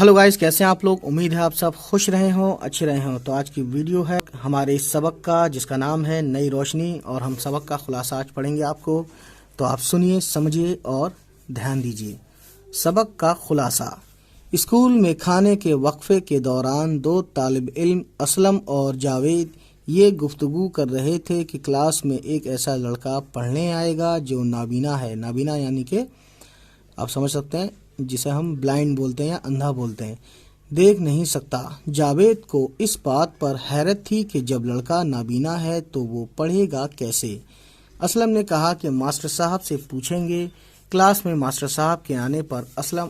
Hello guys, कैसे हैं आप लोग। उम्मीद है आप सब खुश रहे हों, अच्छे रहे हों। तो आज की वीडियो है हमारे इस सबक का, जिसका नाम है नई रोशनी, और हम सबक का खुलासा आज पढ़ेंगे आपको। तो आप सुनिए, समझिए और ध्यान दीजिए। सबक का खुलासा। स्कूल में खाने के वक्फे के दौरान दो तालिब इल्म असलम और जावेद ये गुफ्तगू कर रहे थे कि क्लास में एक ऐसा लड़का पढ़ने आएगा जो नाबीना है। नाबीना यानी कि आप समझ सकते हैं, जिसे हम ब्लाइंड बोलते हैं या अंधा बोलते हैं, देख नहीं सकता। जावेद को इस बात पर हैरत थी कि जब लड़का नाबीना है तो वो पढ़ेगा कैसे। असलम ने कहा कि मास्टर साहब से पूछेंगे। क्लास में मास्टर साहब के आने पर असलम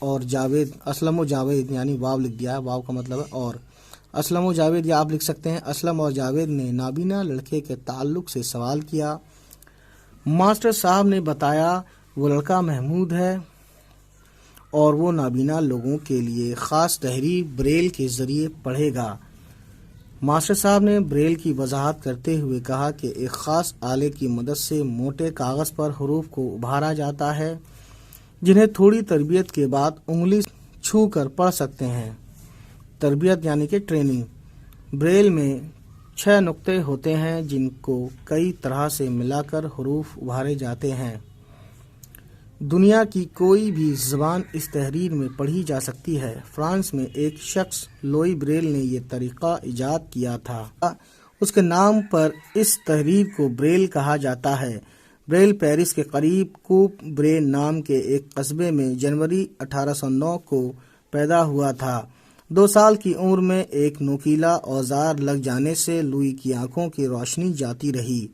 और जावेद यानी वाव लिख दिया है, वाव का मतलब है और। असलम और जावेद, या आप लिख सकते हैं असलम और जावेद ने नाबीना लड़के के ताल्लुक से सवाल किया। मास्टर साहब ने बताया वो लड़का महमूद है और वो नाबीना लोगों के लिए ख़ास तहरीर ब्रेल के ज़रिए पढ़ेगा। मास्टर साहब ने ब्रेल की वजाहत करते हुए कहा कि एक ख़ास आले की मदद से मोटे कागज़ पर हरूफ को उभारा जाता है, जिन्हें थोड़ी तरबियत के बाद उंगली छू कर पढ़ सकते हैं। तरबियत यानी कि ट्रेनिंग। ब्रेल में 6 नुक्ते होते हैं जिनको कई तरह से मिलाकर हरूफ उभारे जाते हैं। दुनिया की कोई भी ज़बान इस तहरीर में पढ़ी जा सकती है। फ्रांस में एक शख्स लोई ब्रेल ने यह तरीक़ा ईजाद किया था। उसके नाम पर इस तहरीर को ब्रेल कहा जाता है। ब्रेल पेरिस के करीब कूप ब्रेल नाम के एक कस्बे में जनवरी 1809 को पैदा हुआ था। 2 साल की उम्र में एक नोकीला औजार लग जाने से लुई की आंखों की रोशनी जाती रही,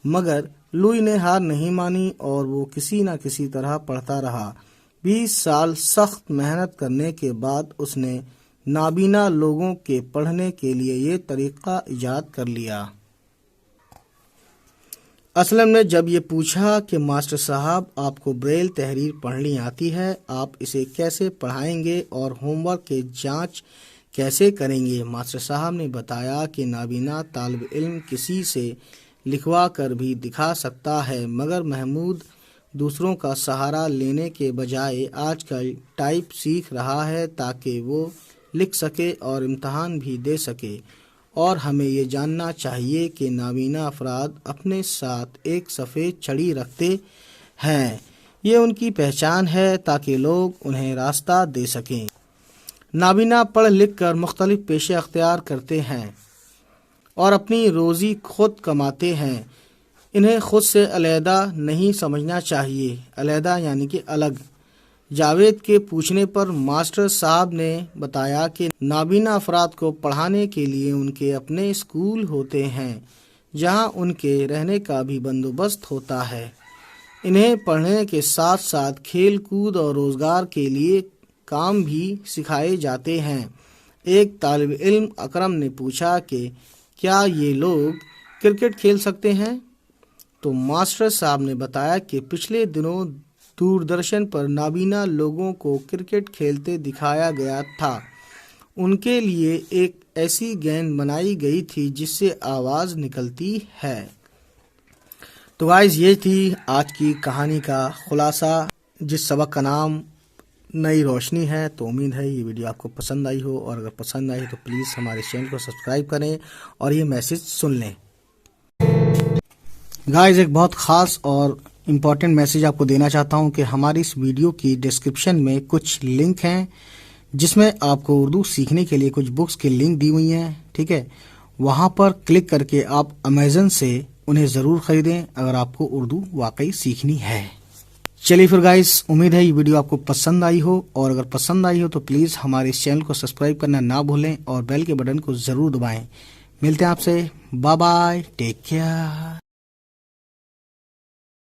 मगर लुई ने हार नहीं मानी और वो किसी न किसी तरह पढ़ता रहा। 20 साल सख्त मेहनत करने के बाद उसने नाबीना लोगों के पढ़ने के लिए ये तरीक़ा ईजाद कर लिया। असलम ने जब ये पूछा कि मास्टर साहब, आपको ब्रेल तहरीर पढ़नी आती है, आप इसे कैसे पढ़ाएंगे और होमवर्क के जांच कैसे करेंगे। मास्टर साहब ने बताया कि नाबीना तालिब इल्म किसी से लिखवा कर भी दिखा सकता है, मगर महमूद दूसरों का सहारा लेने के बजाय आजकल टाइप सीख रहा है ताकि वो लिख सके और इम्तहान भी दे सके। और हमें ये जानना चाहिए कि नाबीना अफराद अपने साथ एक सफ़ेद छड़ी रखते हैं। ये उनकी पहचान है ताकि लोग उन्हें रास्ता दे सकें। नाबीना पढ़ लिख कर मुख्तलिफ पेशे अख्तियार करते हैं और अपनी रोज़ी खुद कमाते हैं। इन्हें खुद से अलहदा नहीं समझना चाहिए। अलहदा यानी कि अलग। जावेद के पूछने पर मास्टर साहब ने बताया कि नाबीना अफराद को पढ़ाने के लिए उनके अपने स्कूल होते हैं, जहां उनके रहने का भी बंदोबस्त होता है। इन्हें पढ़ने के साथ साथ खेल कूद और रोज़गार के लिए काम भी सिखाए जाते हैं। एक तालिब इल्म अकरम ने पूछा कि क्या ये लोग क्रिकेट खेल सकते हैं, तो मास्टर साहब ने बताया कि पिछले दिनों दूरदर्शन पर नाबीना लोगों को क्रिकेट खेलते दिखाया गया था। उनके लिए एक ऐसी गेंद बनाई गई थी जिससे आवाज़ निकलती है। तो गाइस, ये थी आज की कहानी का खुलासा, जिस सबक का नाम नई रोशनी है। तो उम्मीद है ये वीडियो आपको पसंद आई हो, और अगर पसंद आई तो प्लीज़ हमारे चैनल को सब्सक्राइब करें और ये मैसेज सुन लें। गाइस, एक बहुत ख़ास और इम्पॉर्टेंट मैसेज आपको देना चाहता हूं कि हमारी इस वीडियो की डिस्क्रिप्शन में कुछ लिंक हैं, जिसमें आपको उर्दू सीखने के लिए कुछ बुक्स की लिंक दी हुई हैं। ठीक है, वहां पर क्लिक करके आप अमेज़न से उन्हें ज़रूर ख़रीदें अगर आपको उर्दू वाकई सीखनी है। चलिए फिर गाइस, उम्मीद है ये वीडियो आपको पसंद आई हो, और अगर पसंद आई हो तो प्लीज़ हमारे इस चैनल को सब्सक्राइब करना ना भूलें और बेल के बटन को ज़रूर दबाएं। मिलते हैं आपसे। Bye bye, take care.